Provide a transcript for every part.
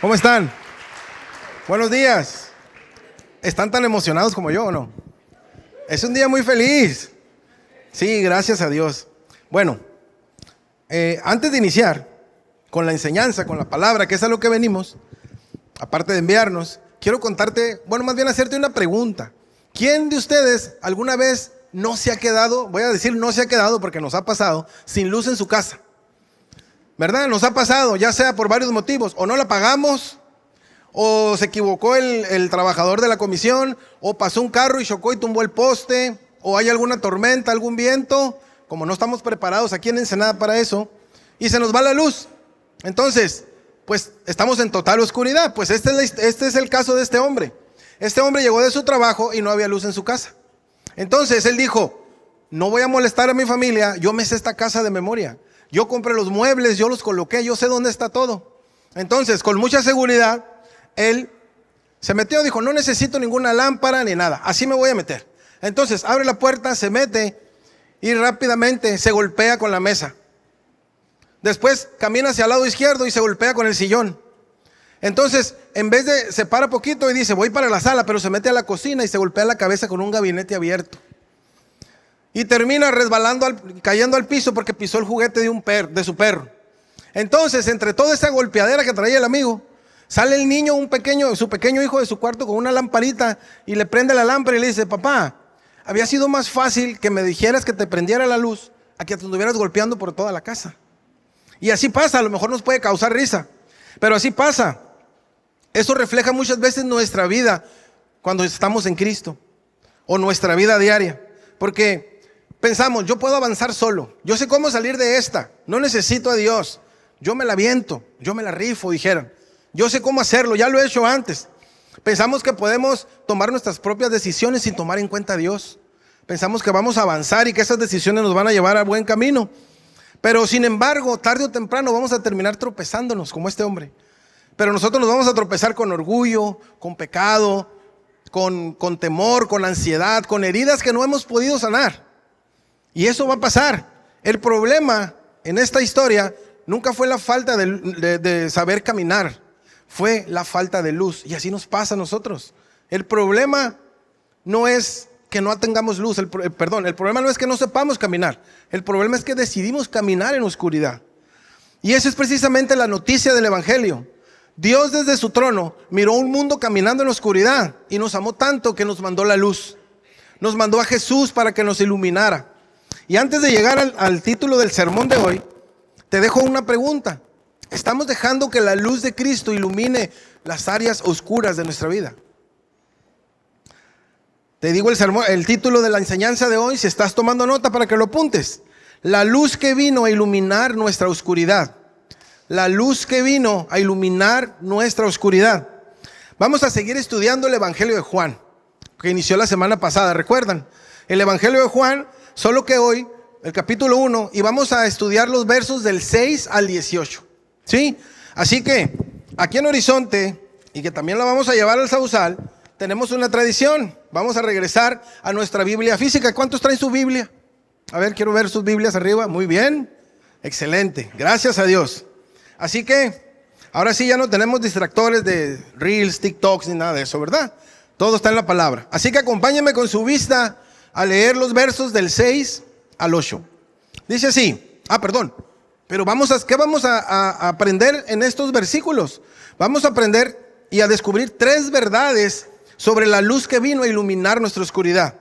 ¿Cómo están? Buenos días. ¿Están tan emocionados como yo o no? Es un día muy feliz. Sí, gracias a Dios. Bueno, antes de iniciar con la enseñanza, con la palabra, que es a lo que venimos, aparte de enviarnos, quiero contarte, más bien hacerte una pregunta. ¿Quién de ustedes alguna vez no se ha quedado, voy a decir no se ha quedado porque nos ha pasado, sin luz en su casa? ¿Verdad? Nos ha pasado, ya sea por varios motivos, o no la pagamos, o se equivocó el trabajador de la comisión, o pasó un carro y chocó y tumbó el poste, o hay alguna tormenta, algún viento, como no estamos preparados aquí en Ensenada para eso, y se nos va la luz. Entonces, pues estamos en total oscuridad. Pues este es el caso de este hombre. Este hombre llegó de su trabajo y no había luz en su casa. Entonces él dijo, no voy a molestar a mi familia, yo me sé esta casa de memoria. Yo compré los muebles, yo los coloqué, yo sé dónde está todo. Entonces, con mucha seguridad, él se metió, dijo, no necesito ninguna lámpara ni nada, así me voy a meter. Entonces, abre la puerta, se mete y rápidamente se golpea con la mesa. Después camina hacia el lado izquierdo y se golpea con el sillón. Entonces, en vez de, se para poquito y dice, voy para la sala, pero se mete a la cocina y se golpea la cabeza con un gabinete abierto. Y termina resbalando, cayendo al piso porque pisó el juguete de su perro. Entonces, entre toda esa golpeadera que traía el amigo, sale el niño, su pequeño hijo de su cuarto con una lamparita y le prende la lámpara y le dice, papá, había sido más fácil que me dijeras que te prendiera la luz a que te estuvieras golpeando por toda la casa. Y así pasa, a lo mejor nos puede causar risa, pero así pasa. Eso refleja muchas veces nuestra vida cuando estamos en Cristo o nuestra vida diaria, porque pensamos, yo puedo avanzar solo, yo sé cómo salir de esta, no necesito a Dios, yo me la aviento, yo me la rifo, dijeran. Yo sé cómo hacerlo, ya lo he hecho antes. Pensamos que podemos tomar nuestras propias decisiones sin tomar en cuenta a Dios. Pensamos que vamos a avanzar y que esas decisiones nos van a llevar a buen camino. Pero sin embargo, tarde o temprano vamos a terminar tropezándonos como este hombre. Pero nosotros nos vamos a tropezar con orgullo, con pecado, con temor, con ansiedad, con heridas que no hemos podido sanar. Y eso va a pasar. El problema en esta historia nunca fue la falta de saber caminar, fue la falta de luz. Y así nos pasa a nosotros. El problema no es que no tengamos luz, el problema no es que no sepamos caminar. El problema es que decidimos caminar en oscuridad. Y esa es precisamente la noticia del Evangelio. Dios desde su trono miró un mundo caminando en oscuridad y nos amó tanto que nos mandó la luz. Nos mandó a Jesús para que nos iluminara. Y antes de llegar al título del sermón de hoy, te dejo una pregunta. ¿Estamos dejando que la luz de Cristo ilumine las áreas oscuras de nuestra vida? Te digo el título de la enseñanza de hoy, si estás tomando nota para que lo apuntes. La luz que vino a iluminar nuestra oscuridad. La luz que vino a iluminar nuestra oscuridad. Vamos a seguir estudiando el Evangelio de Juan, que inició la semana pasada, ¿recuerdan? El Evangelio de Juan, solo que hoy, el capítulo 1, y vamos a estudiar los versos del 6 al 18. ¿Sí? Así que, aquí en Horizonte, y que también la vamos a llevar al Sausal, tenemos una tradición. Vamos a regresar a nuestra Biblia física. ¿Cuántos traen su Biblia? A ver, quiero ver sus Biblias arriba. Muy bien. Excelente. Gracias a Dios. Así que, ahora sí ya no tenemos distractores de Reels, TikToks, ni nada de eso, ¿verdad? Todo está en la palabra. Así que acompáñenme con su vista a leer los versos del 6 al 8. Dice así. Pero ¿qué vamos a aprender en estos versículos? Vamos a aprender y a descubrir 3 verdades sobre la luz que vino a iluminar nuestra oscuridad.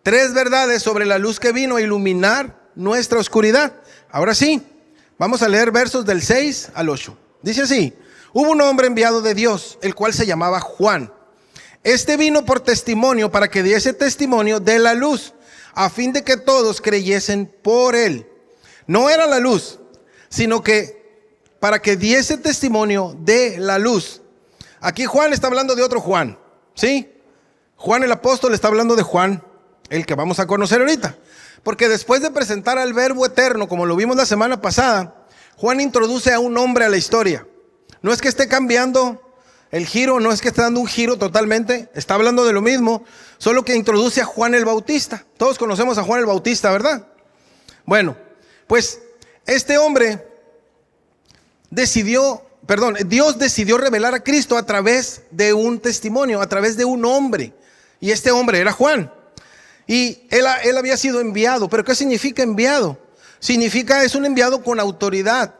3 verdades sobre la luz que vino a iluminar nuestra oscuridad. Ahora sí, vamos a leer versos del 6 al 8. Dice así: hubo un hombre enviado de Dios, el cual se llamaba Juan. Este vino por testimonio, para que diese testimonio de la luz, a fin de que todos creyesen por él. No era la luz, sino que para que diese testimonio de la luz. Aquí Juan está hablando de otro Juan, ¿sí? Juan el apóstol está hablando de Juan, el que vamos a conocer ahorita. Porque después de presentar al Verbo eterno, como lo vimos la semana pasada, Juan introduce a un hombre a la historia. No es que esté cambiando el giro, no es que esté dando un giro totalmente, está hablando de lo mismo, solo que introduce a Juan el Bautista. Todos conocemos a Juan el Bautista, ¿verdad? Bueno, pues este hombre decidió Dios decidió revelar a Cristo a través de un testimonio, a través de un hombre. Y este hombre era Juan. Y él había sido enviado. ¿Pero qué significa enviado? Es un enviado con autoridad.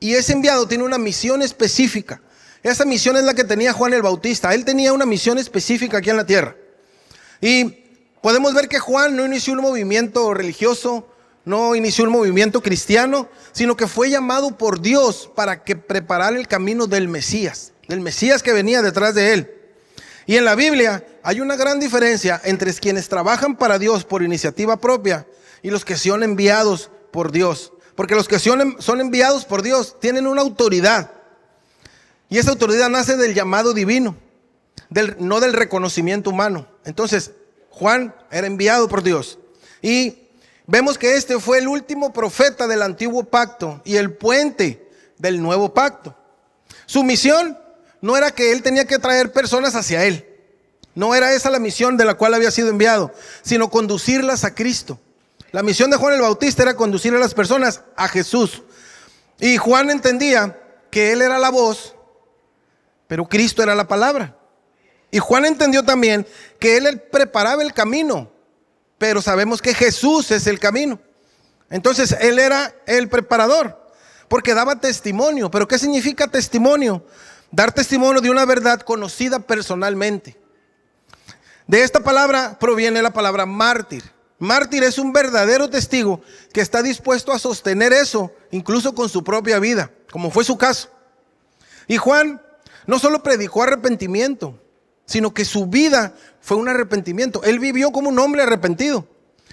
Y ese enviado tiene una misión específica. Esa misión es la que tenía Juan el Bautista. Él tenía una misión específica aquí en la tierra. Y podemos ver que Juan no inició un movimiento religioso, no inició un movimiento cristiano, sino que fue llamado por Dios para que preparara el camino del Mesías que venía detrás de él. Y en la Biblia hay una gran diferencia entre quienes trabajan para Dios por iniciativa propia y los que son enviados por Dios. Porque los que son enviados por Dios tienen una autoridad. Y esa autoridad nace del llamado divino, no del reconocimiento humano. Entonces, Juan era enviado por Dios. Y vemos que este fue el último profeta del antiguo pacto y el puente del nuevo pacto. Su misión no era que él tenía que traer personas hacia él. No era esa la misión de la cual había sido enviado, sino conducirlas a Cristo. La misión de Juan el Bautista era conducir a las personas a Jesús. Y Juan entendía que él era la voz, pero Cristo era la palabra. Y Juan entendió también que él preparaba el camino, pero sabemos que Jesús es el camino. Entonces él era el preparador, porque daba testimonio. ¿Pero qué significa testimonio? Dar testimonio de una verdad conocida personalmente. De esta palabra proviene la palabra mártir. Mártir es un verdadero testigo que está dispuesto a sostener eso, incluso con su propia vida, como fue su caso. Y Juan no solo predicó arrepentimiento, sino que su vida fue un arrepentimiento. Él vivió como un hombre arrepentido.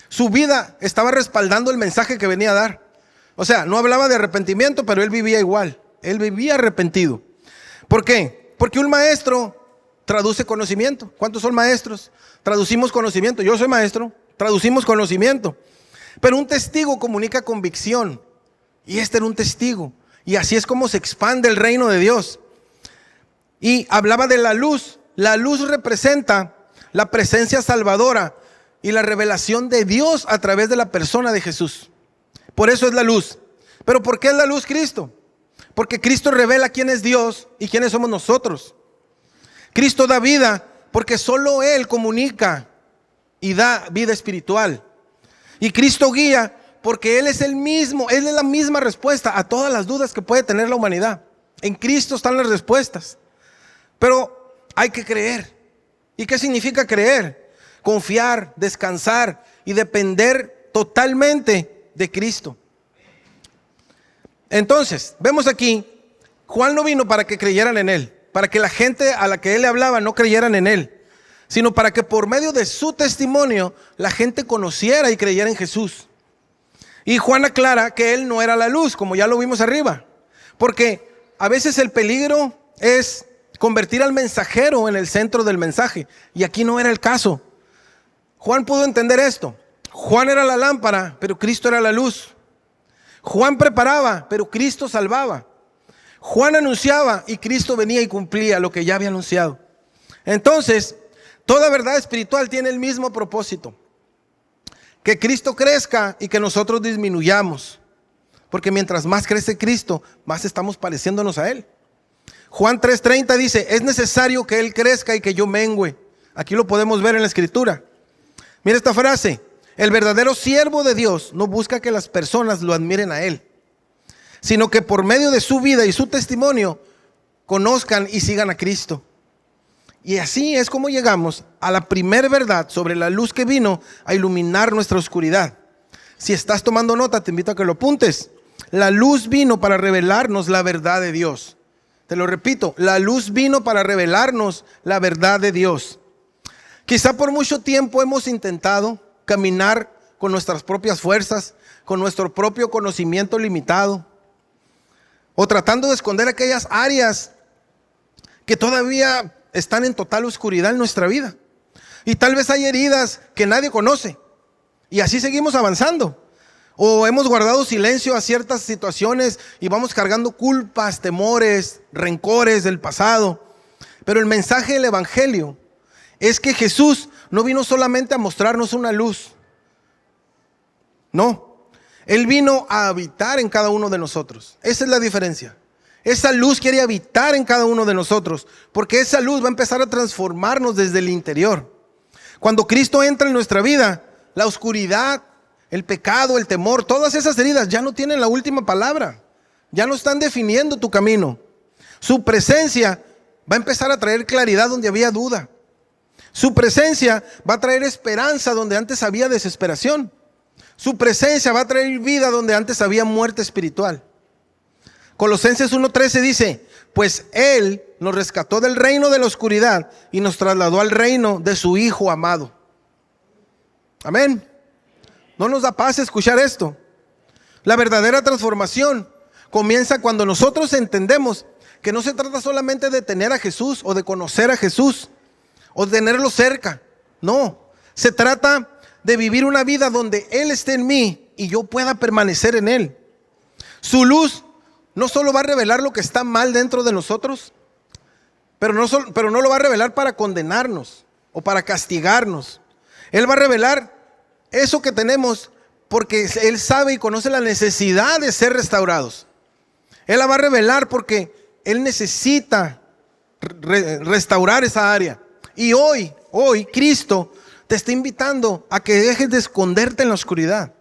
Su vida estaba respaldando el mensaje que venía a dar. O sea, no hablaba de arrepentimiento, pero él vivía igual. Él vivía arrepentido. ¿Por qué? Porque un maestro traduce conocimiento. ¿Cuántos son maestros? Traducimos conocimiento. Yo soy maestro. Traducimos conocimiento. Pero un testigo comunica convicción. Y este era un testigo. Y así es como se expande el reino de Dios. Y hablaba de la luz. La luz representa la presencia salvadora y la revelación de Dios a través de la persona de Jesús. Por eso es la luz. ¿Pero por qué es la luz Cristo? Porque Cristo revela quién es Dios y quiénes somos nosotros. Cristo da vida porque solo Él comunica y da vida espiritual. Y Cristo guía porque Él es el mismo, Él es la misma respuesta a todas las dudas que puede tener la humanidad. En Cristo están las respuestas. Pero hay que creer. ¿Y qué significa creer? Confiar, descansar y depender totalmente de Cristo. Entonces, vemos aquí, Juan no vino para que creyeran en él, para que la gente a la que él le hablaba no creyeran en él, sino para que por medio de su testimonio la gente conociera y creyera en Jesús. Y Juan aclara que él no era la luz, como ya lo vimos arriba, porque a veces el peligro es convertir al mensajero en el centro del mensaje, y aquí no era el caso. Juan pudo entender esto. Juan era la lámpara, pero Cristo era la luz. Juan preparaba, pero Cristo salvaba. Juan anunciaba y Cristo venía y cumplía lo que ya había anunciado. Entonces, toda verdad espiritual tiene el mismo propósito: que Cristo crezca y que nosotros disminuyamos. Porque mientras más crece Cristo, más estamos pareciéndonos a Él. Juan 3:30 dice: es necesario que Él crezca y que yo mengüe. Aquí lo podemos ver en la escritura. Mira esta frase: el verdadero siervo de Dios no busca que las personas lo admiren a Él, sino que por medio de su vida y su testimonio conozcan y sigan a Cristo. Y así es como llegamos a la primer verdad sobre la luz que vino a iluminar nuestra oscuridad. Si estás tomando nota, te invito a que lo apuntes. La luz vino para revelarnos la verdad de Dios. Te lo repito, la luz vino para revelarnos la verdad de Dios. Quizá por mucho tiempo hemos intentado caminar con nuestras propias fuerzas, con nuestro propio conocimiento limitado, o tratando de esconder aquellas áreas que todavía están en total oscuridad en nuestra vida. Y tal vez hay heridas que nadie conoce, y así seguimos avanzando. O hemos guardado silencio a ciertas situaciones y vamos cargando culpas, temores, rencores del pasado. Pero el mensaje del Evangelio es que Jesús no vino solamente a mostrarnos una luz. No, Él vino a habitar en cada uno de nosotros. Esa es la diferencia. Esa luz quiere habitar en cada uno de nosotros, porque esa luz va a empezar a transformarnos desde el interior. Cuando Cristo entra en nuestra vida, la oscuridad, el pecado, el temor, todas esas heridas ya no tienen la última palabra. Ya no están definiendo tu camino. Su presencia va a empezar a traer claridad donde había duda. Su presencia va a traer esperanza donde antes había desesperación. Su presencia va a traer vida donde antes había muerte espiritual. Colosenses 1:13 dice, pues Él nos rescató del reino de la oscuridad y nos trasladó al reino de su Hijo amado. Amén. ¿No nos da paz escuchar esto? La verdadera transformación comienza cuando nosotros entendemos que no se trata solamente de tener a Jesús o de conocer a Jesús o de tenerlo cerca. No, se trata de vivir una vida donde Él esté en mí y yo pueda permanecer en Él. Su luz no solo va a revelar lo que está mal dentro de nosotros, pero no lo va a revelar para condenarnos o para castigarnos. Él va a revelar eso que tenemos porque Él sabe y conoce la necesidad de ser restaurados. Él la va a revelar porque Él necesita restaurar esa área. Y hoy Cristo te está invitando a que dejes de esconderte en la oscuridad,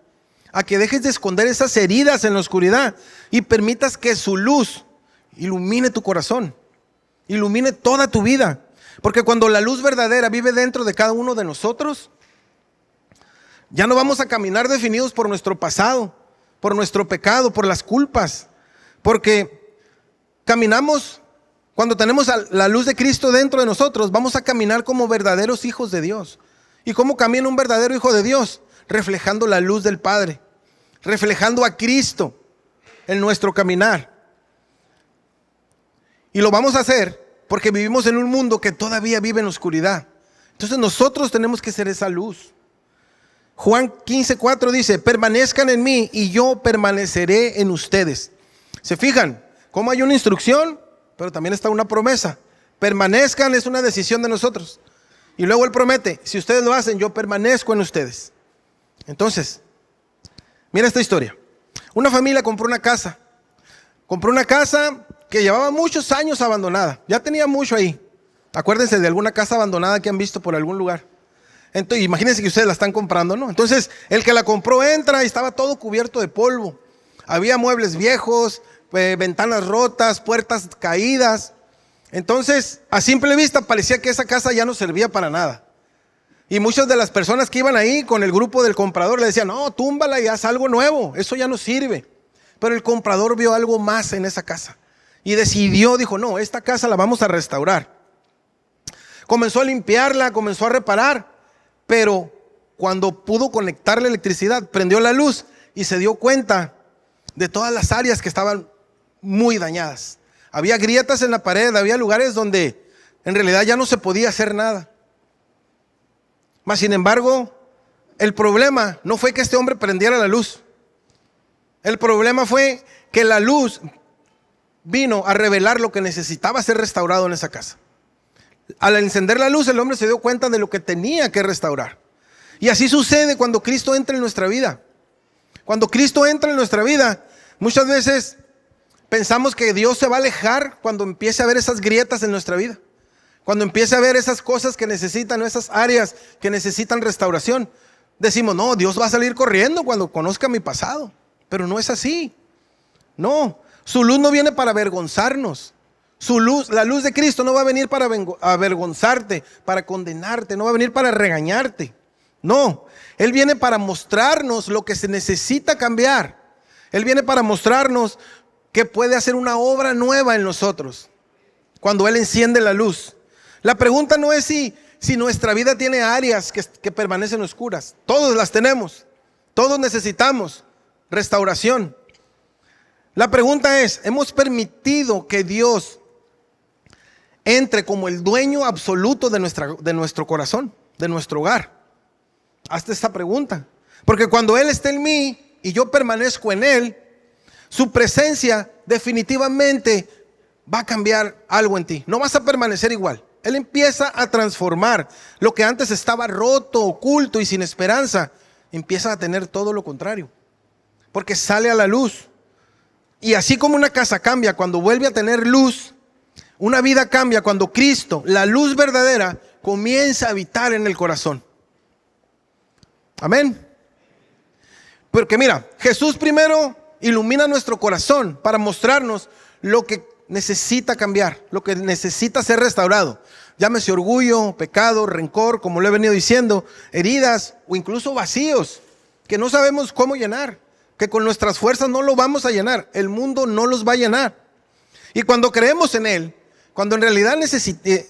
a que dejes de esconder esas heridas en la oscuridad y permitas que su luz ilumine tu corazón, ilumine toda tu vida. Porque cuando la luz verdadera vive dentro de cada uno de nosotros, ya no vamos a caminar definidos por nuestro pasado, por nuestro pecado, por las culpas. Porque caminamos, cuando tenemos la luz de Cristo dentro de nosotros, vamos a caminar como verdaderos hijos de Dios. ¿Y cómo camina un verdadero hijo de Dios? Reflejando la luz del Padre, reflejando a Cristo en nuestro caminar. Y lo vamos a hacer porque vivimos en un mundo que todavía vive en oscuridad. Entonces nosotros tenemos que ser esa luz. Juan 15:4 dice, permanezcan en mí y yo permaneceré en ustedes. ¿Se fijan? Cómo hay una instrucción, pero también está una promesa. Permanezcan es una decisión de nosotros. Y luego Él promete, si ustedes lo hacen, yo permanezco en ustedes. Entonces, mira esta historia. Una familia compró una casa. Compró una casa que llevaba muchos años abandonada. Ya tenía mucho ahí. Acuérdense de alguna casa abandonada que han visto por algún lugar. Entonces, imagínense que ustedes la están comprando, ¿no? Entonces, el que la compró entra y estaba todo cubierto de polvo. Había muebles viejos, ventanas rotas, puertas caídas. Entonces, a simple vista parecía que esa casa ya no servía para nada. Y muchas de las personas que iban ahí con el grupo del comprador le decían, no, túmbala y haz algo nuevo, eso ya no sirve. Pero el comprador vio algo más en esa casa y decidió, dijo, no, esta casa la vamos a restaurar. Comenzó a limpiarla, comenzó a reparar. Pero cuando pudo conectar la electricidad, prendió la luz y se dio cuenta de todas las áreas que estaban muy dañadas. Había grietas en la pared, había lugares donde en realidad ya no se podía hacer nada. Mas sin embargo, el problema no fue que este hombre prendiera la luz. El problema fue que la luz vino a revelar lo que necesitaba ser restaurado en esa casa. Al encender la luz, el hombre se dio cuenta de lo que tenía que restaurar. Y así sucede cuando Cristo entra en nuestra vida. Cuando Cristo entra en nuestra vida, muchas veces pensamos que Dios se va a alejar cuando empiece a ver esas grietas en nuestra vida. Cuando empiece a ver esas cosas que necesitan, esas áreas que necesitan restauración. Decimos, no, Dios va a salir corriendo cuando conozca mi pasado. Pero no es así. No, su luz no viene para avergonzarnos. Su luz, la luz de Cristo no va a venir para avergonzarte, para condenarte, no va a venir para regañarte. No, Él viene para mostrarnos lo que se necesita cambiar. Él viene para mostrarnos que puede hacer una obra nueva en nosotros cuando Él enciende la luz. La pregunta no es si nuestra vida tiene áreas que permanecen oscuras. Todos las tenemos, todos necesitamos restauración. La pregunta es, ¿hemos permitido que Dios entre como el dueño absoluto de nuestro corazón, de nuestro hogar? Hazte esta pregunta. Porque cuando Él está en mí y yo permanezco en Él, su presencia definitivamente va a cambiar algo en ti. No vas a permanecer igual. Él empieza a transformar lo que antes estaba roto, oculto y sin esperanza. Empieza a tener todo lo contrario. Porque sale a la luz. Y así como una casa cambia cuando vuelve a tener luz, una vida cambia cuando Cristo, la luz verdadera, comienza a habitar en el corazón. Amén. Porque mira, Jesús primero ilumina nuestro corazón para mostrarnos lo que necesita cambiar, lo que necesita ser restaurado. Llámese orgullo, pecado, rencor, como lo he venido diciendo, heridas o incluso vacíos que no sabemos cómo llenar, que con nuestras fuerzas no lo vamos a llenar. El mundo no los va a llenar. Y cuando creemos en Él, cuando en realidad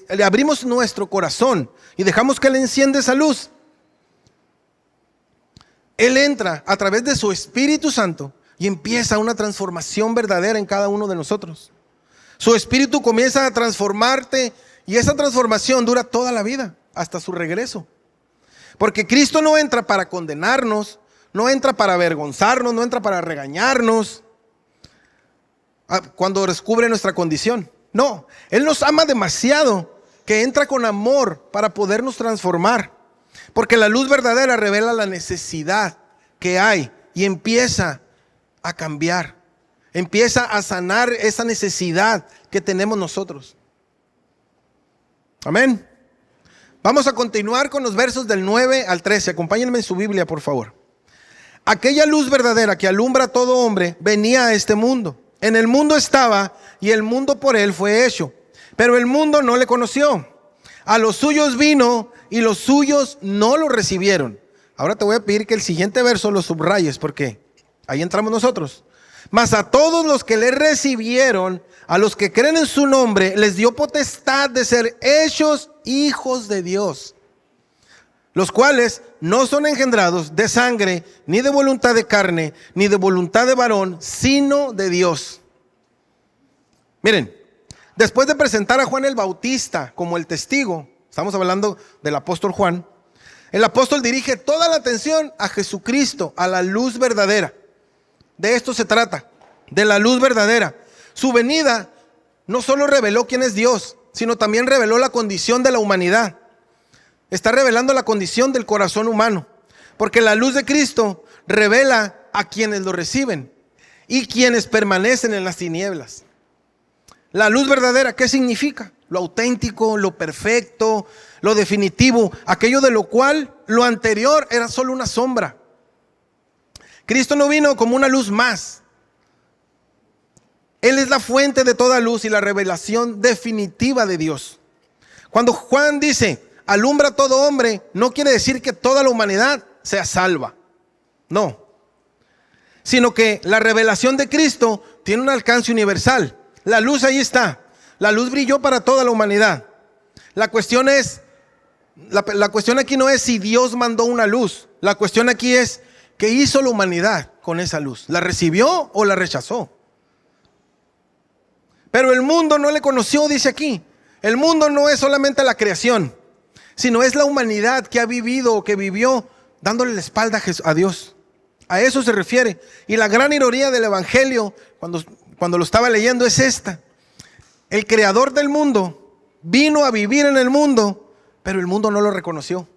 le abrimos nuestro corazón y dejamos que Él encienda esa luz, Él entra a través de su Espíritu Santo y empieza una transformación verdadera en cada uno de nosotros. Su Espíritu comienza a transformarte y esa transformación dura toda la vida, hasta su regreso. Porque Cristo no entra para condenarnos, no entra para avergonzarnos, no entra para regañarnos cuando descubre nuestra condición. No, Él nos ama demasiado que entra con amor para podernos transformar. Porque la luz verdadera revela la necesidad que hay y empieza a cambiar. Empieza a sanar esa necesidad que tenemos nosotros. Amén. Vamos a continuar con los versos del 9 al 13. Acompáñenme en su Biblia, por favor. Aquella luz verdadera que alumbra a todo hombre venía a este mundo. En el mundo estaba y el mundo por él fue hecho. Pero el mundo no le conoció. A los suyos vino y los suyos no lo recibieron. Ahora te voy a pedir que el siguiente verso lo subrayes porque ahí entramos nosotros. Mas a todos los que le recibieron, a los que creen en su nombre, les dio potestad de ser hechos hijos de Dios, los cuales no son engendrados de sangre, ni de voluntad de carne, ni de voluntad de varón, sino de Dios. Miren, después de presentar a Juan el Bautista como el testigo, estamos hablando del apóstol Juan, el apóstol dirige toda la atención a Jesucristo, a la luz verdadera. De esto se trata, de la luz verdadera. Su venida no solo reveló quién es Dios, sino también reveló la condición de la humanidad. Está revelando la condición del corazón humano, porque la luz de Cristo revela a quienes lo reciben y quienes permanecen en las tinieblas. La luz verdadera, ¿qué significa? Lo auténtico, lo perfecto, lo definitivo, aquello de lo cual lo anterior era solo una sombra. Cristo no vino como una luz más. Él es la fuente de toda luz y la revelación definitiva de Dios. Cuando Juan dice, alumbra a todo hombre, no quiere decir que toda la humanidad sea salva. No. Sino que la revelación de Cristo tiene un alcance universal. La luz ahí está. La luz brilló para toda la humanidad. La cuestión aquí no es si Dios mandó una luz. La cuestión aquí es, ¿qué hizo la humanidad con esa luz? ¿La recibió o la rechazó? Pero el mundo no le conoció, dice aquí. El mundo no es solamente la creación, sino es la humanidad que ha vivido o que vivió dándole la espalda a Dios. A eso se refiere. Y la gran ironía del Evangelio, cuando lo estaba leyendo, es esta. El creador del mundo vino a vivir en el mundo, pero el mundo no lo reconoció.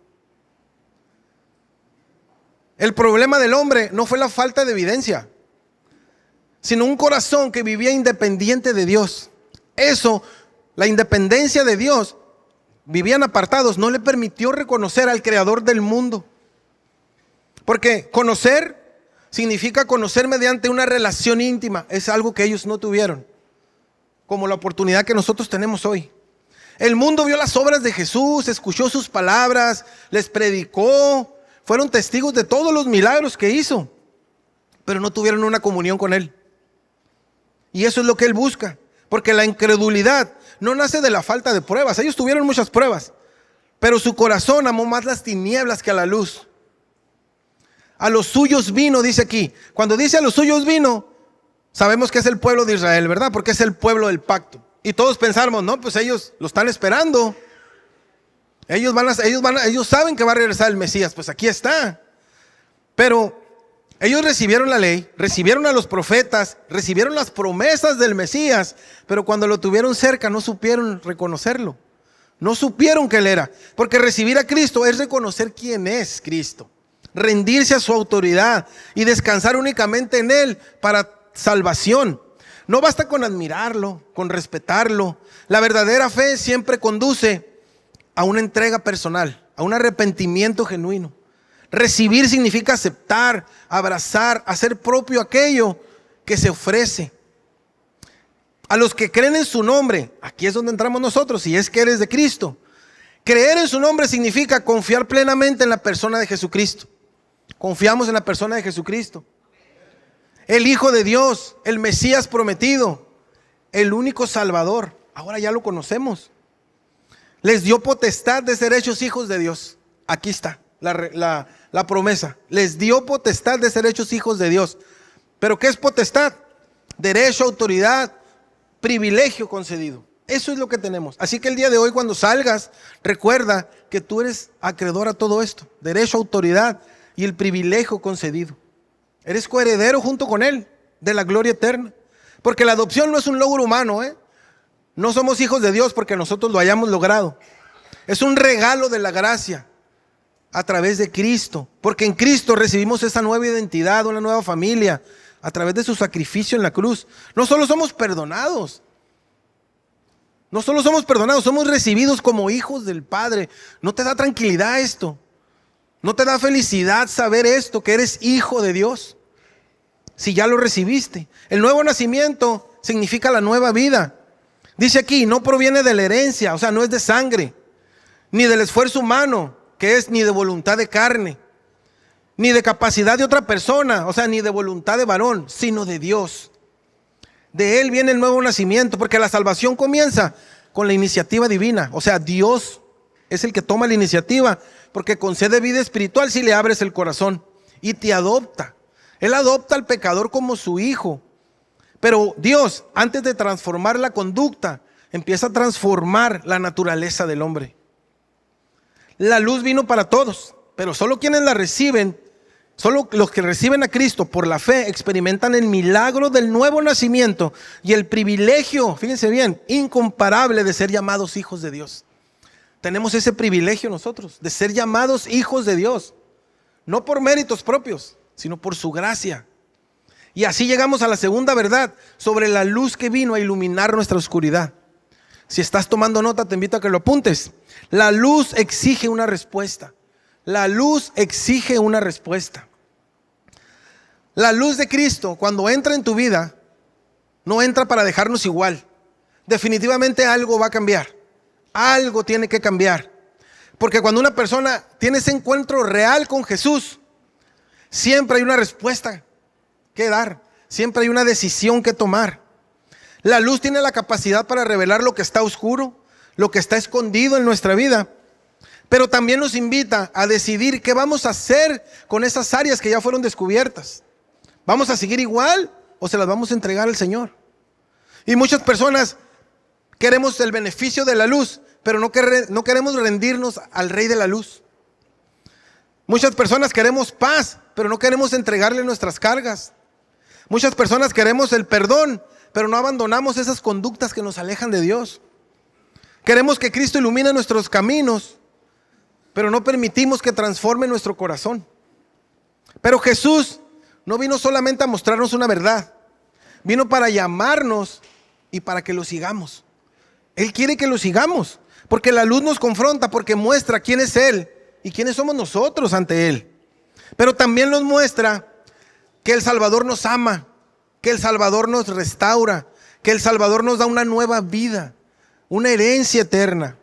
El problema del hombre no fue la falta de evidencia, sino un corazón que vivía independiente de Dios. Eso, la independencia de Dios, vivían apartados, no le permitió reconocer al creador del mundo. Porque conocer significa conocer mediante una relación íntima. Es algo que ellos no tuvieron, como la oportunidad que nosotros tenemos hoy. El mundo vio las obras de Jesús, escuchó sus palabras, les predicó, fueron testigos de todos los milagros que hizo, pero no tuvieron una comunión con Él. Y eso es lo que Él busca, porque la incredulidad no nace de la falta de pruebas. Ellos tuvieron muchas pruebas, pero su corazón amó más las tinieblas que a la luz. A los suyos vino, dice aquí. Cuando dice a los suyos vino, sabemos que es el pueblo de Israel, ¿verdad? Porque es el pueblo del pacto. Y todos pensamos, no, pues ellos lo están esperando. Ellos saben que va a regresar el Mesías, pues aquí está. Pero ellos recibieron la ley, recibieron a los profetas, recibieron las promesas del Mesías, pero cuando lo tuvieron cerca no supieron reconocerlo. No supieron que Él era. Porque recibir a Cristo es reconocer quién es Cristo, rendirse a su autoridad y descansar únicamente en Él para salvación. No basta con admirarlo, con respetarlo. La verdadera fe siempre conduce a una entrega personal, a un arrepentimiento genuino. Recibir significa aceptar, abrazar, hacer propio aquello que se ofrece. A los que creen en su nombre, aquí es donde entramos nosotros, si es que eres de Cristo. Creer en su nombre significa confiar plenamente en la persona de Jesucristo. Confiamos en la persona de Jesucristo. El Hijo de Dios, el Mesías prometido, el único Salvador. Ahora ya lo conocemos. Les dio potestad de ser hechos hijos de Dios. Aquí está la promesa. Les dio potestad de ser hechos hijos de Dios. ¿Pero qué es potestad? Derecho, autoridad, privilegio concedido. Eso es lo que tenemos. Así que el día de hoy, cuando salgas, recuerda que tú eres acreedor a todo esto. Derecho, autoridad y el privilegio concedido. Eres coheredero junto con Él de la gloria eterna. Porque la adopción no es un logro humano, No somos hijos de Dios porque nosotros lo hayamos logrado. Es un regalo de la gracia a través de Cristo. Porque en Cristo recibimos esa nueva identidad, una nueva familia, a través de su sacrificio en la cruz. No solo somos perdonados, somos recibidos como hijos del Padre. ¿No te da tranquilidad esto? ¿No te da felicidad saber esto, que eres hijo de Dios? Si ya lo recibiste. El nuevo nacimiento significa la nueva vida. Dice aquí, no proviene de la herencia, o sea, no es de sangre, ni del esfuerzo humano, que es ni de voluntad de carne, ni de capacidad de otra persona, o sea, ni de voluntad de varón, sino de Dios. De Él viene el nuevo nacimiento, porque la salvación comienza con la iniciativa divina. O sea, Dios es el que toma la iniciativa, porque concede vida espiritual si le abres el corazón y te adopta. Él adopta al pecador como su hijo. Pero Dios, antes de transformar la conducta, empieza a transformar la naturaleza del hombre. La luz vino para todos, pero solo quienes la reciben, solo los que reciben a Cristo por la fe, experimentan el milagro del nuevo nacimiento y el privilegio, fíjense bien, incomparable de ser llamados hijos de Dios. Tenemos ese privilegio nosotros, de ser llamados hijos de Dios, no por méritos propios, sino por su gracia. Y así llegamos a la segunda verdad sobre la luz que vino a iluminar nuestra oscuridad. Si estás tomando nota, te invito a que lo apuntes. La luz exige una respuesta. La luz exige una respuesta. La luz de Cristo, cuando entra en tu vida, no entra para dejarnos igual. Definitivamente algo va a cambiar. Algo tiene que cambiar. Porque cuando una persona tiene ese encuentro real con Jesús, siempre hay una respuesta que dar. Siempre hay una decisión que tomar. La luz tiene la capacidad para revelar lo que está oscuro, lo que está escondido en nuestra vida. Pero también nos invita a decidir qué vamos a hacer con esas áreas que ya fueron descubiertas. ¿Vamos a seguir igual o se las vamos a entregar al Señor? Y muchas personas queremos el beneficio de la luz, pero no queremos rendirnos al Rey de la Luz. Muchas personas queremos paz, pero no queremos entregarle nuestras cargas. Muchas personas queremos el perdón, pero no abandonamos esas conductas que nos alejan de Dios. Queremos que Cristo ilumine nuestros caminos, pero no permitimos que transforme nuestro corazón. Pero Jesús no vino solamente a mostrarnos una verdad, vino para llamarnos y para que lo sigamos. Él quiere que lo sigamos, porque la luz nos confronta, porque muestra quién es Él y quiénes somos nosotros ante Él. Pero también nos muestra que el Salvador nos ama, que el Salvador nos restaura, que el Salvador nos da una nueva vida, una herencia eterna.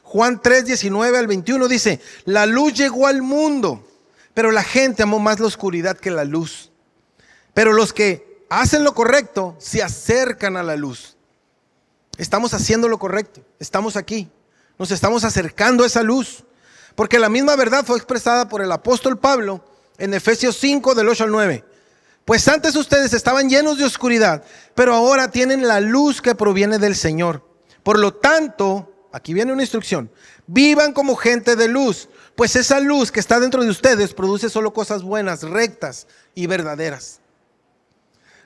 Juan 3, 19 al 21 dice, la luz llegó al mundo, pero la gente amó más la oscuridad que la luz. Pero los que hacen lo correcto se acercan a la luz. Estamos haciendo lo correcto, estamos aquí, nos estamos acercando a esa luz. Porque la misma verdad fue expresada por el apóstol Pablo en Efesios 5 del 8 al 9. Pues antes ustedes estaban llenos de oscuridad, pero ahora tienen la luz que proviene del Señor. Por lo tanto, aquí viene una instrucción, vivan como gente de luz, pues esa luz que está dentro de ustedes produce solo cosas buenas, rectas y verdaderas.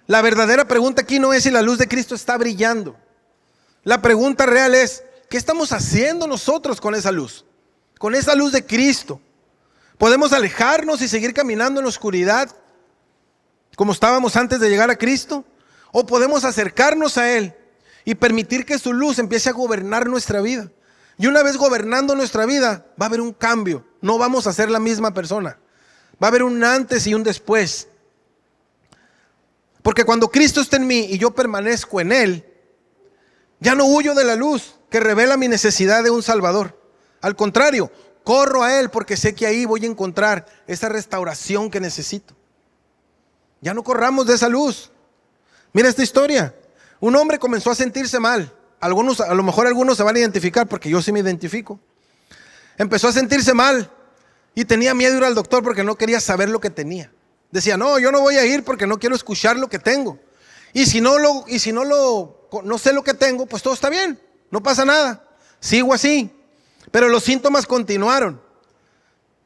La verdadera pregunta aquí no es si la luz de Cristo está brillando. La pregunta real es, ¿qué estamos haciendo nosotros con esa luz? Con esa luz de Cristo. ¿Podemos alejarnos y seguir caminando en la oscuridad como estábamos antes de llegar a Cristo? O podemos acercarnos a Él y permitir que su luz empiece a gobernar nuestra vida. Y una vez gobernando nuestra vida, va a haber un cambio. No vamos a ser la misma persona. Va a haber un antes y un después. Porque cuando Cristo está en mí y yo permanezco en Él, ya no huyo de la luz que revela mi necesidad de un Salvador. Al contrario, corro a Él porque sé que ahí voy a encontrar esa restauración que necesito. Ya no corramos de esa luz. Mira esta historia. Un hombre comenzó a sentirse mal. A lo mejor algunos se van a identificar porque yo sí me identifico. Empezó a sentirse mal y tenía miedo de ir al doctor porque no quería saber lo que tenía. Decía, no, yo no voy a ir porque no quiero escuchar lo que tengo. Y si no sé lo que tengo, pues todo está bien, no pasa nada. Sigo así. Pero los síntomas continuaron.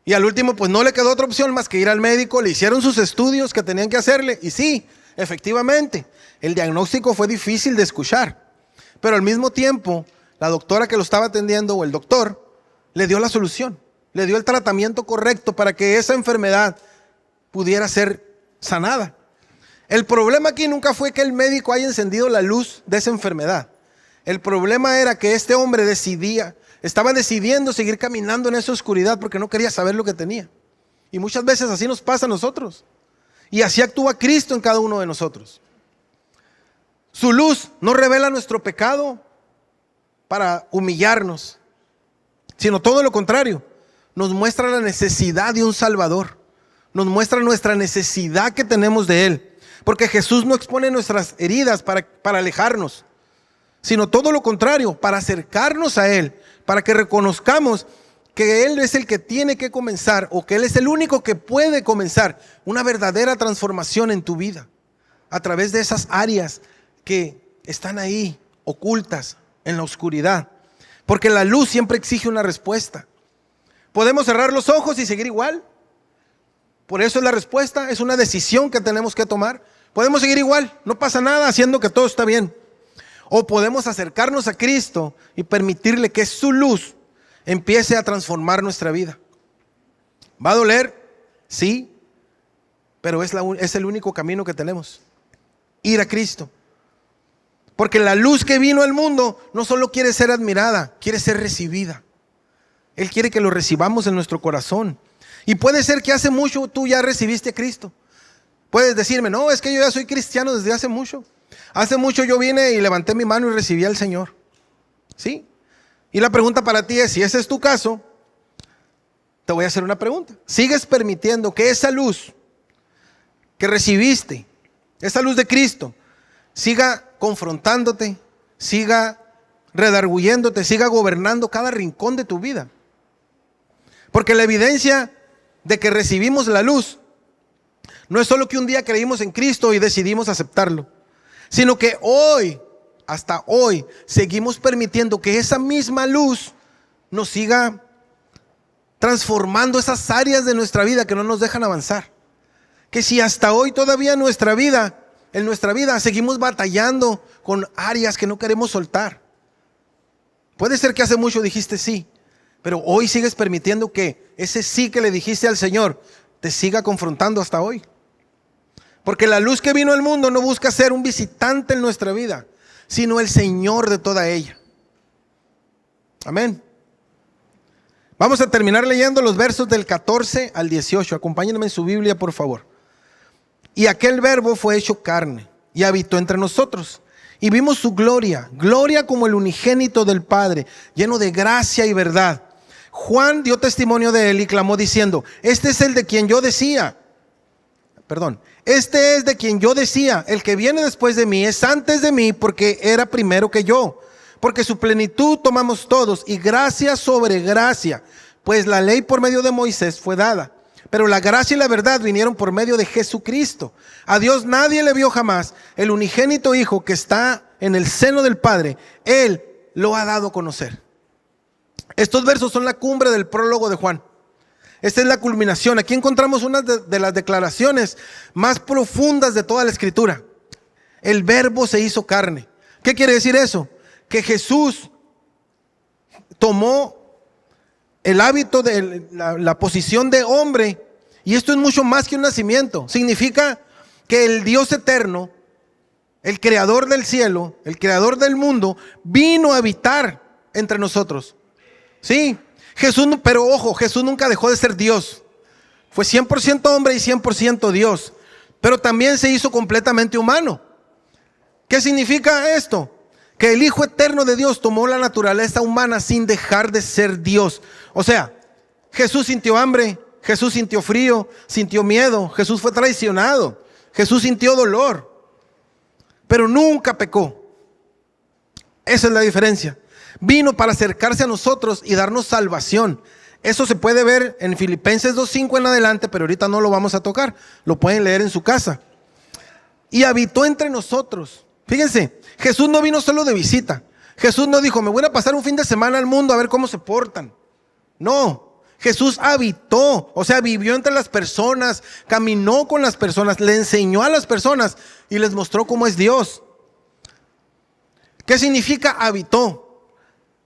Y al último, pues no le quedó otra opción más que ir al médico. Le hicieron sus estudios que tenían que hacerle. Y sí, efectivamente, el diagnóstico fue difícil de escuchar. Pero al mismo tiempo, la doctora que lo estaba atendiendo o el doctor le dio la solución. Le dio el tratamiento correcto para que esa enfermedad pudiera ser sanada. El problema aquí nunca fue que el médico haya encendido la luz de esa enfermedad. El problema era que este hombre estaba decidiendo seguir caminando en esa oscuridad porque no quería saber lo que tenía. Y muchas veces así nos pasa a nosotros. Y así actúa Cristo en cada uno de nosotros. Su luz no revela nuestro pecado para humillarnos, sino todo lo contrario. Nos muestra la necesidad de un Salvador. Nos muestra nuestra necesidad que tenemos de Él. Porque Jesús no expone nuestras heridas para alejarnos, sino todo lo contrario, para acercarnos a Él, para que reconozcamos que Él es el que tiene que comenzar, o que Él es el único que puede comenzar una verdadera transformación en tu vida, a través de esas áreas que están ahí, ocultas en la oscuridad. Porque la luz siempre exige una respuesta. ¿Podemos cerrar los ojos y seguir igual? Por eso es la respuesta, es una decisión que tenemos que tomar. Podemos seguir igual, no pasa nada, haciendo que todo está bien. O podemos acercarnos a Cristo y permitirle que su luz empiece a transformar nuestra vida. ¿Va a doler? Sí, pero es el único camino que tenemos. Ir a Cristo. Porque la luz que vino al mundo no solo quiere ser admirada, quiere ser recibida. Él quiere que lo recibamos en nuestro corazón. Y puede ser que hace mucho tú ya recibiste a Cristo. Puedes decirme, no, es que yo ya soy cristiano desde hace mucho. Hace mucho yo vine y levanté mi mano y recibí al Señor. ¿Sí? Y la pregunta para ti es, si ese es tu caso, te voy a hacer una pregunta. ¿Sigues permitiendo que esa luz que recibiste, esa luz de Cristo, siga confrontándote, siga redarguyéndote, siga gobernando cada rincón de tu vida? Porque la evidencia de que recibimos la luz no es solo que un día creímos en Cristo y decidimos aceptarlo, sino que hoy, hasta hoy, seguimos permitiendo que esa misma luz nos siga transformando esas áreas de nuestra vida que no nos dejan avanzar. Que si hasta hoy todavía en nuestra vida seguimos batallando con áreas que no queremos soltar. Puede ser que hace mucho dijiste sí, pero hoy sigues permitiendo que ese sí que le dijiste al Señor te siga confrontando hasta hoy. Porque la luz que vino al mundo no busca ser un visitante en nuestra vida, sino el Señor de toda ella. Amén. Vamos a terminar leyendo los versos del 14 al 18. Acompáñenme en su Biblia, por favor. Y aquel verbo fue hecho carne y habitó entre nosotros. Y vimos su gloria, gloria como el unigénito del Padre, lleno de gracia y verdad. Juan dio testimonio de él y clamó diciendo, este es de quien yo decía, el que viene después de mí es antes de mí porque era primero que yo. Porque su plenitud tomamos todos y gracia sobre gracia, pues la ley por medio de Moisés fue dada, pero la gracia y la verdad vinieron por medio de Jesucristo. A Dios nadie le vio jamás. El unigénito Hijo que está en el seno del Padre, Él lo ha dado a conocer. Estos versos son la cumbre del prólogo de Juan. Esta es la culminación. Aquí encontramos una de las declaraciones más profundas de toda la Escritura. El verbo se hizo carne. ¿Qué quiere decir eso? Que Jesús tomó el hábito de la posición de hombre, y esto es mucho más que un nacimiento. Significa que el Dios eterno el creador del cielo, el creador del mundo, vino a habitar entre nosotros. Sí, Jesús, pero ojo, Jesús nunca dejó de ser Dios. Fue 100% hombre y 100% Dios, pero también se hizo completamente humano. ¿Qué significa esto? Que el Hijo eterno de Dios tomó la naturaleza humana sin dejar de ser Dios. O sea, Jesús sintió hambre, Jesús sintió frío, sintió miedo, Jesús fue traicionado, Jesús sintió dolor, pero nunca pecó. Esa es la diferencia. Vino para acercarse a nosotros y darnos salvación. Eso se puede ver en Filipenses 2:5 en adelante, pero ahorita no lo vamos a tocar. Lo pueden leer en su casa. Y habitó entre nosotros. Fíjense, Jesús no vino solo de visita. Jesús no dijo, me voy a pasar un fin de semana al mundo a ver cómo se portan. No, Jesús habitó, o sea, vivió entre las personas, caminó con las personas, le enseñó a las personas y les mostró cómo es Dios. ¿Qué significa habitó?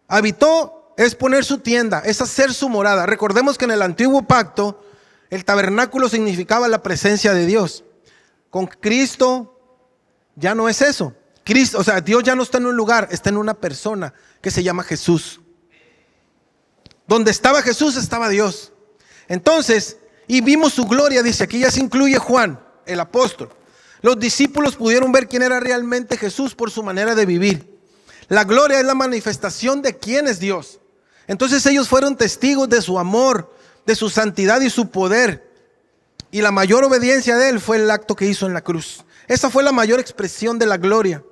Habitó es poner su tienda, es hacer su morada. Recordemos que en el antiguo pacto el tabernáculo significaba la presencia de Dios. Con Cristo ya no es eso. Cristo, o sea, Dios ya no está en un lugar, está en una persona que se llama Jesús. Donde estaba Jesús estaba Dios. Entonces, y vimos su gloria, dice, aquí ya se incluye Juan, el apóstol. Los discípulos pudieron ver quién era realmente Jesús por su manera de vivir. La gloria es la manifestación de quién es Dios. Entonces ellos fueron testigos de su amor, de su santidad y su poder. Y la mayor obediencia de él fue el acto que hizo en la cruz. Esa fue la mayor expresión de la gloria,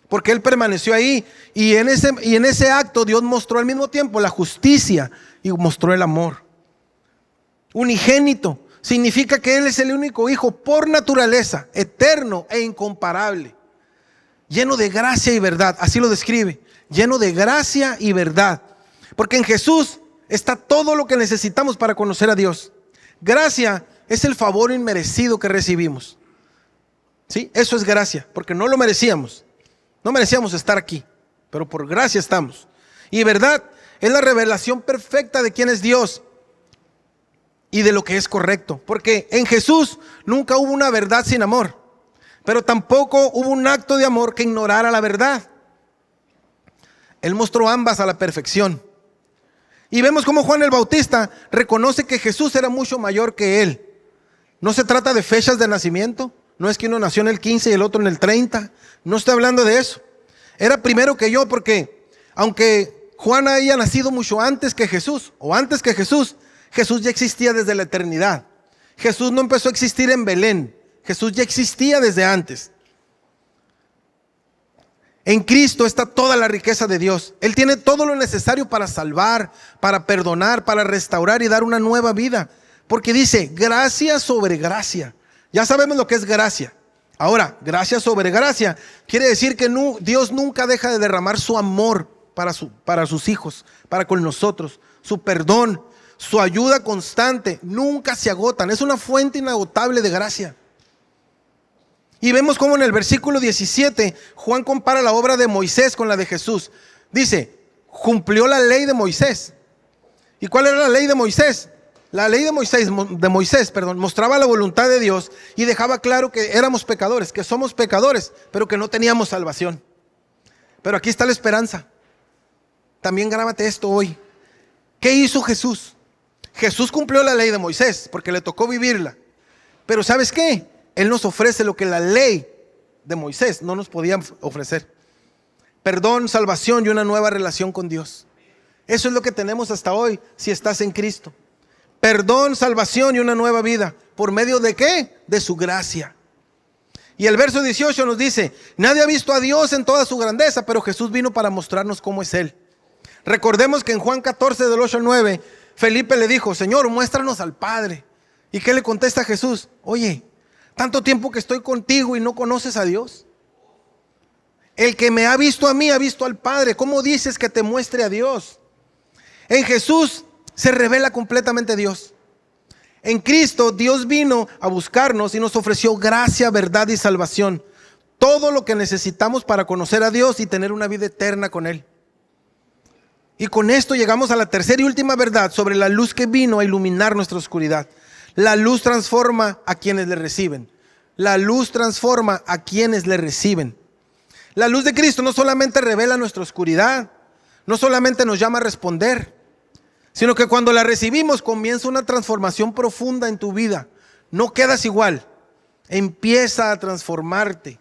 porque él permaneció ahí y en ese acto Dios mostró al mismo tiempo la justicia y mostró el amor. Unigénito significa que él es el único hijo por naturaleza, eterno e incomparable, lleno de gracia y verdad. Así lo describe, lleno de gracia y verdad, porque en Jesús está todo lo que necesitamos para conocer a Dios. Gracia es el favor inmerecido que recibimos. ¿Sí? Eso es gracia, porque no lo merecíamos. No merecíamos estar aquí, pero por gracia estamos. Y verdad es la revelación perfecta de quién es Dios y de lo que es correcto. Porque en Jesús nunca hubo una verdad sin amor, pero tampoco hubo un acto de amor que ignorara la verdad. Él mostró ambas a la perfección. Y vemos cómo Juan el Bautista reconoce que Jesús era mucho mayor que él. No se trata de fechas de nacimiento. No es que uno nació en el 15 y el otro en el 30. No estoy hablando de eso. Era primero que yo, porque aunque Juan haya nacido mucho antes que Jesús, o antes que Jesús, Jesús ya existía desde la eternidad. Jesús no empezó a existir en Belén. Jesús ya existía desde antes. En Cristo está toda la riqueza de Dios. Él tiene todo lo necesario para salvar, para perdonar, para restaurar y dar una nueva vida. Porque dice, gracia sobre gracia. Ya sabemos lo que es gracia. Ahora, gracia sobre gracia quiere decir que Dios nunca deja de derramar su amor para sus hijos, para con nosotros. Su perdón, su ayuda constante, nunca se agotan. Es una fuente inagotable de gracia. Y vemos cómo en el versículo 17 Juan compara la obra de Moisés con la de Jesús. Dice, cumplió la ley de Moisés. ¿Y cuál era la ley de Moisés? La ley de Moisés, mostraba la voluntad de Dios y dejaba claro que éramos pecadores, que somos pecadores, pero que no teníamos salvación. Pero aquí está la esperanza. También grábate esto hoy. ¿Qué hizo Jesús? Jesús cumplió la ley de Moisés porque le tocó vivirla. Pero ¿sabes qué? Él nos ofrece lo que la ley de Moisés no nos podía ofrecer. Perdón, salvación y una nueva relación con Dios. Eso es lo que tenemos hasta hoy si estás en Cristo. Perdón, salvación y una nueva vida. ¿Por medio de qué? De su gracia. Y el verso 18 nos dice, nadie ha visto a Dios en toda su grandeza, pero Jesús vino para mostrarnos cómo es Él. Recordemos que en Juan 14 del 8 al 9, Felipe le dijo, Señor, muéstranos al Padre. ¿Y qué le contesta Jesús? Oye, tanto tiempo que estoy contigo y no conoces a Dios. El que me ha visto a mí, ha visto al Padre. ¿Cómo dices que te muestre a Dios? En Jesús se revela completamente Dios. En Cristo Dios vino a buscarnos y nos ofreció gracia, verdad y salvación. Todo lo que necesitamos para conocer a Dios y tener una vida eterna con Él. Y con esto llegamos a la tercera y última verdad sobre la luz que vino a iluminar nuestra oscuridad. La luz transforma a quienes le reciben. La luz transforma a quienes le reciben. La luz de Cristo no solamente revela nuestra oscuridad, no solamente nos llama a responder, sino que cuando la recibimos comienza una transformación profunda en tu vida. No quedas igual, empieza a transformarte.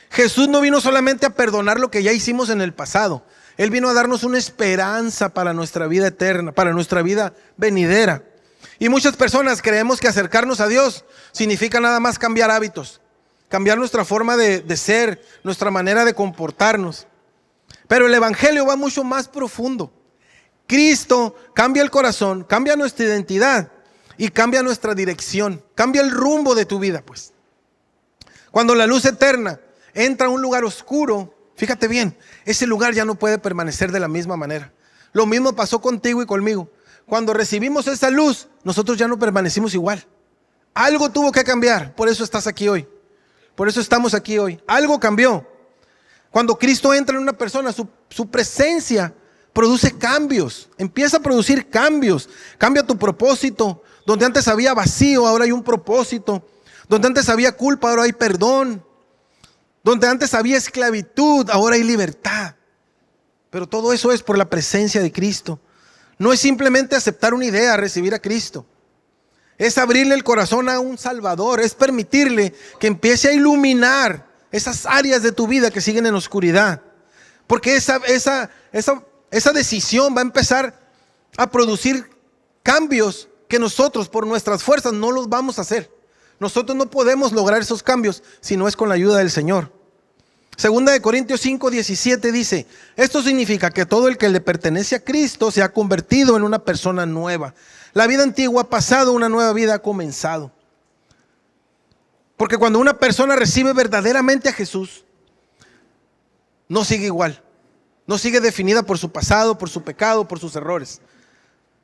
Jesús no vino solamente a perdonar lo que ya hicimos en el pasado. Él vino a darnos una esperanza para nuestra vida eterna, para nuestra vida venidera. Y muchas personas creemos que acercarnos a Dios significa nada más cambiar hábitos, cambiar nuestra forma de ser, nuestra manera de comportarnos. Pero el evangelio va mucho más profundo. Cristo cambia el corazón, cambia nuestra identidad y cambia nuestra dirección, cambia el rumbo de tu vida, pues. Cuando la luz eterna entra a un lugar oscuro, fíjate bien, ese lugar ya no puede permanecer de la misma manera. Lo mismo pasó contigo y conmigo. Cuando recibimos esa luz, nosotros ya no permanecimos igual. Algo tuvo que cambiar, por eso estás aquí hoy. Por eso estamos aquí hoy. Algo cambió. Cuando Cristo entra en una persona, su presencia produce cambios. Empieza a producir cambios. Cambia tu propósito. Donde antes había vacío, ahora hay un propósito. Donde antes había culpa, ahora hay perdón. Donde antes había esclavitud, ahora hay libertad. Pero todo eso es por la presencia de Cristo. No es simplemente aceptar una idea, recibir a Cristo. Es abrirle el corazón a un Salvador. Es permitirle que empiece a iluminar esas áreas de tu vida que siguen en oscuridad. Porque esa decisión va a empezar a producir cambios que nosotros por nuestras fuerzas no los vamos a hacer. Nosotros no podemos lograr esos cambios si no es con la ayuda del Señor. Segunda de Corintios 5:17 dice: esto significa que todo el que le pertenece a Cristo se ha convertido en una persona nueva. La vida antigua ha pasado, una nueva vida ha comenzado. Porque cuando una persona recibe verdaderamente a Jesús, no sigue igual. No sigue definida por su pasado, por su pecado, por sus errores,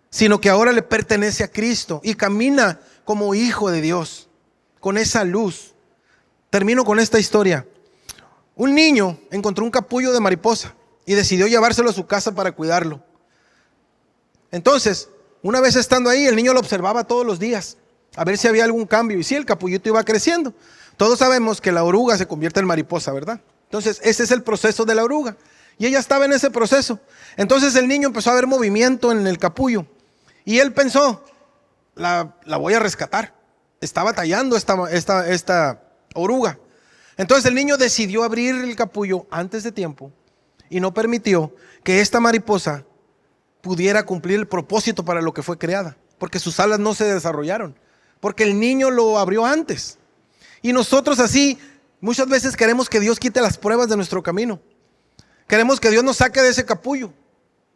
sino que ahora le pertenece a Cristo y camina como hijo de Dios, con esa luz. Termino con esta historia. Un niño encontró un capullo de mariposa y decidió llevárselo a su casa para cuidarlo. Entonces, una vez estando ahí, el niño lo observaba todos los días, a ver si había algún cambio. Y sí, el capullito iba creciendo. Todos sabemos que la oruga se convierte en mariposa, ¿verdad? Entonces, ese es el proceso de la oruga. Y ella estaba en ese proceso. Entonces el niño empezó a ver movimiento en el capullo. Y él pensó, la voy a rescatar. Estaba tallando esta oruga. Entonces el niño decidió abrir el capullo antes de tiempo y no permitió que esta mariposa pudiera cumplir el propósito para lo que fue creada, porque sus alas no se desarrollaron, porque el niño lo abrió antes. Y nosotros así muchas veces queremos que Dios quite las pruebas de nuestro camino. Queremos que Dios nos saque de ese capullo,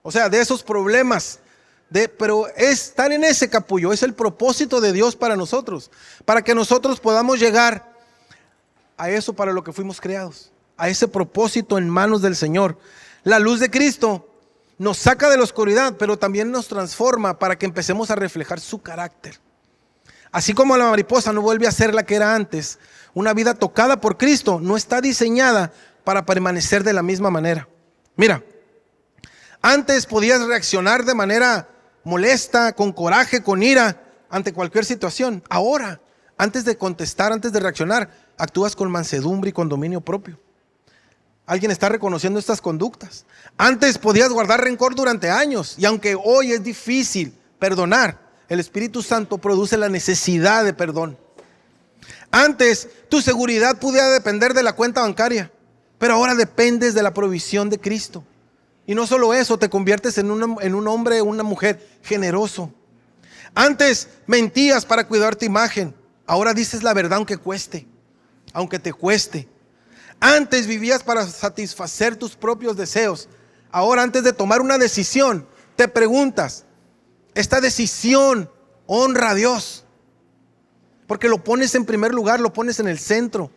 o sea, de esos problemas. Pero estar en ese capullo es el propósito de Dios para nosotros, para que nosotros podamos llegar a eso para lo que fuimos creados, a ese propósito en manos del Señor. La luz de Cristo nos saca de la oscuridad, pero también nos transforma para que empecemos a reflejar su carácter. Así como la mariposa no vuelve a ser la que era antes, una vida tocada por Cristo no está diseñada para permanecer de la misma manera. Mira, antes podías reaccionar de manera molesta, con coraje, con ira, ante cualquier situación. Ahora, antes de contestar, antes de reaccionar, actúas con mansedumbre y con dominio propio. Alguien está reconociendo estas conductas. Antes podías guardar rencor durante años, y aunque hoy es difícil perdonar, el Espíritu Santo produce la necesidad de perdón. Antes tu seguridad podía depender de la cuenta bancaria, pero ahora dependes de la provisión de Cristo. Y no solo eso, te conviertes en un hombre o una mujer generoso. Antes mentías para cuidar tu imagen, ahora dices la verdad aunque cueste, aunque te cueste. Antes vivías para satisfacer tus propios deseos, ahora antes de tomar una decisión, te preguntas, ¿esta decisión honra a Dios? Porque lo pones en primer lugar, lo pones en el centro.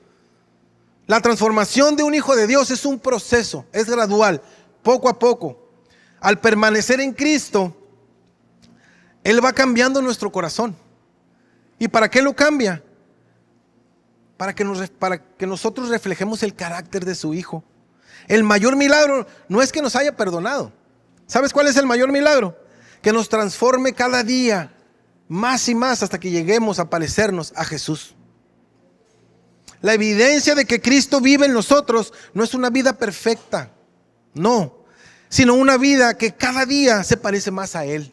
La transformación de un hijo de Dios es un proceso, es gradual, poco a poco. Al permanecer en Cristo, Él va cambiando nuestro corazón. ¿Y para qué lo cambia? Para que nosotros reflejemos el carácter de su Hijo. El mayor milagro no es que nos haya perdonado. ¿Sabes cuál es el mayor milagro? Que nos transforme cada día más y más hasta que lleguemos a parecernos a Jesús. La evidencia de que Cristo vive en nosotros no es una vida perfecta, no, sino una vida que cada día se parece más a Él.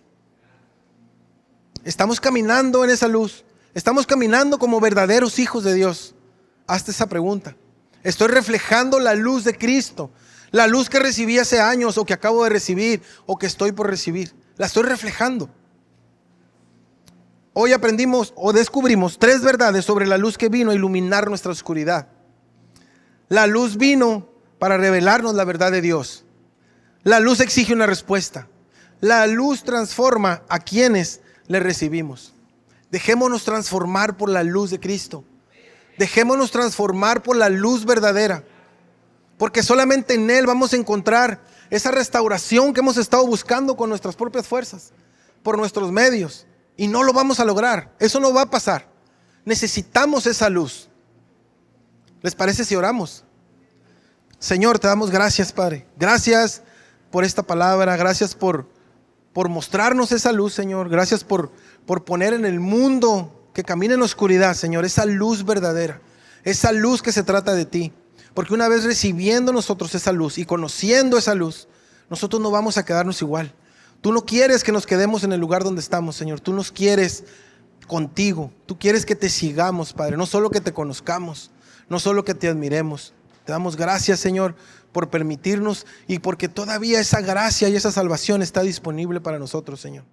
Estamos caminando en esa luz. Estamos caminando como verdaderos hijos de Dios. Hazte esa pregunta. Estoy reflejando la luz de Cristo, la luz que recibí hace años, o que acabo de recibir, o que estoy por recibir. La estoy reflejando. Hoy aprendimos o descubrimos 3 verdades sobre la luz que vino a iluminar nuestra oscuridad. La luz vino para revelarnos la verdad de Dios. La luz exige una respuesta. La luz transforma a quienes le recibimos. Dejémonos transformar por la luz de Cristo. Dejémonos transformar por la luz verdadera, porque solamente en Él vamos a encontrar esa restauración que hemos estado buscando con nuestras propias fuerzas, por nuestros medios, y no lo vamos a lograr. Eso no va a pasar. Necesitamos esa luz. ¿Les parece si oramos? Señor, te damos gracias, Padre. Gracias por esta palabra. Gracias por mostrarnos esa luz, Señor. Gracias por poner en el mundo que camina en la oscuridad, Señor, esa luz verdadera, esa luz que se trata de ti. Porque una vez recibiendo nosotros esa luz y conociendo esa luz, nosotros no vamos a quedarnos igual. Tú no quieres que nos quedemos en el lugar donde estamos, Señor. Tú nos quieres contigo. Tú quieres que te sigamos, Padre. No solo que te conozcamos, no solo que te admiremos. Te damos gracias, Señor, por permitirnos y porque todavía esa gracia y esa salvación está disponible para nosotros, Señor.